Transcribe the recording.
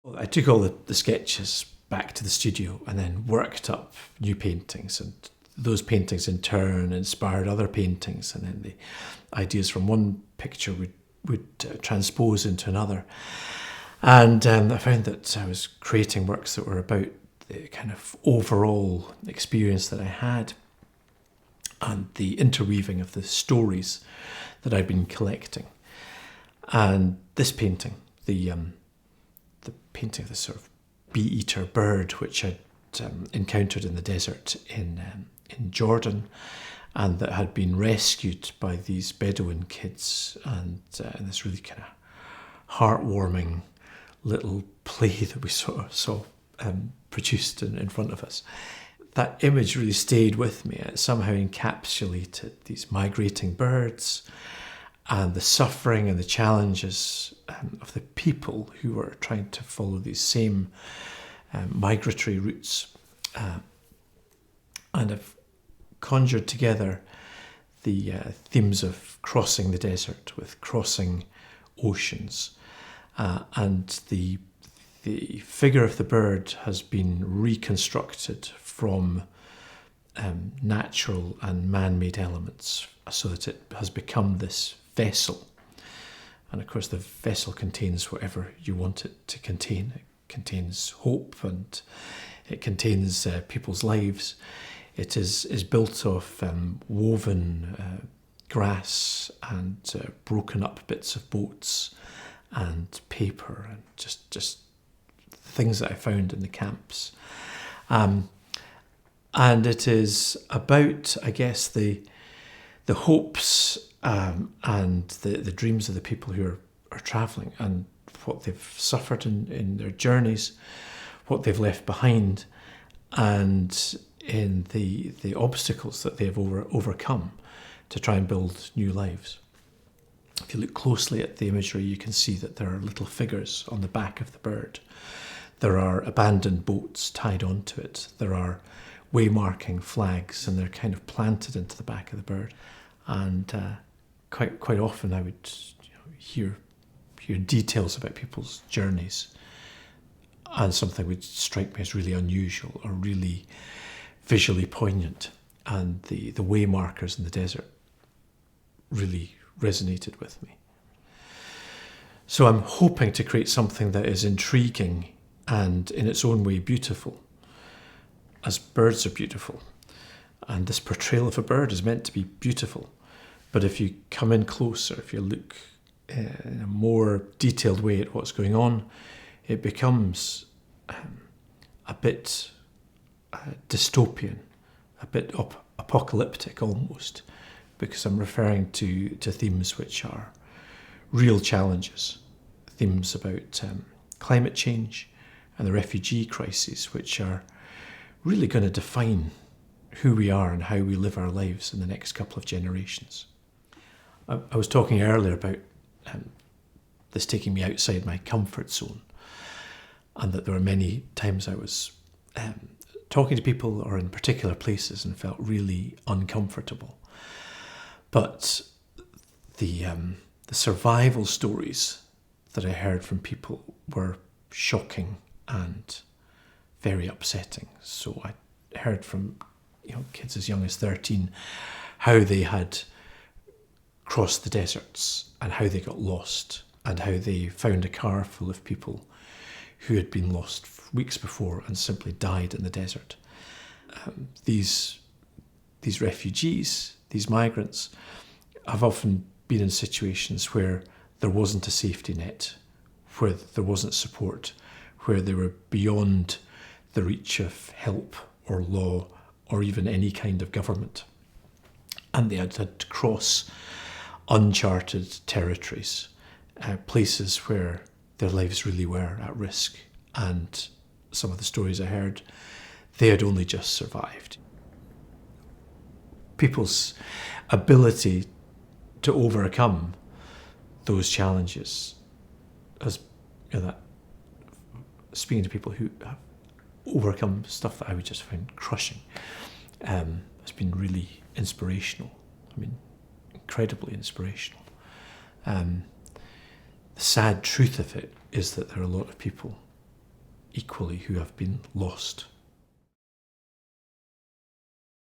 Well, I took all the sketches back to the studio and then worked up new paintings, and those paintings in turn inspired other paintings, and then the ideas from one picture would transpose into another. And I found that I was creating works that were about the kind of overall experience that I had and the interweaving of the stories that I'd been collecting. And this painting, the painting of this sort of bee-eater bird, which I'd encountered in the desert in Jordan, and that had been rescued by these Bedouin kids, and in this really kind of heartwarming little play that we sort of saw produced in front of us. That image really stayed with me. It somehow encapsulated these migrating birds and the suffering and the challenges of the people who were trying to follow these same migratory routes. And I've conjured together the themes of crossing the desert with crossing oceans. And the figure of the bird has been reconstructed from natural and man-made elements so that it has become this vessel. And of course the vessel contains whatever you want it to contain. It contains hope, and it contains people's lives. It is built of woven grass and broken up bits of boats and paper and just things that I found in the camps. And it is about, I guess, the hopes and the dreams of the people who are travelling, and what they've suffered in their journeys, what they've left behind, and in the obstacles that they've overcome to try and build new lives. If you look closely at the imagery, you can see that there are little figures on the back of the bird. There are abandoned boats tied onto it. There are waymarking flags, and they're kind of planted into the back of the bird. And quite often I would hear details about people's journeys, and something would strike me as really unusual or really visually poignant. And the waymarkers in the desert really resonated with me. So I'm hoping to create something that is intriguing and in its own way beautiful, as birds are beautiful. And this portrayal of a bird is meant to be beautiful. But if you come in closer, if you look in a more detailed way at what's going on, it becomes a bit dystopian, a bit apocalyptic almost, because I'm referring to themes which are real challenges, themes about climate change and the refugee crisis, which are really going to define who we are and how we live our lives in the next couple of generations. I was talking earlier about this taking me outside my comfort zone, and that there were many times I was talking to people or in particular places and felt really uncomfortable. But the survival stories that I heard from people were shocking and very upsetting. So I heard from kids as young as 13 how they had crossed the deserts and how they got lost, and how they found a car full of people who had been lost weeks before and simply died in the desert. These refugees, these migrants, have often been in situations where there wasn't a safety net, where there wasn't support, where they were beyond the reach of help or law or even any kind of government. And they had to cross uncharted territories, places where their lives really were at risk. And some of the stories I heard, they had only just survived. People's ability to overcome those challenges, as that speaking to people who have overcome stuff that I would just find crushing, has been really inspirational. I mean, incredibly inspirational. The sad truth of it is that there are a lot of people equally who have been lost.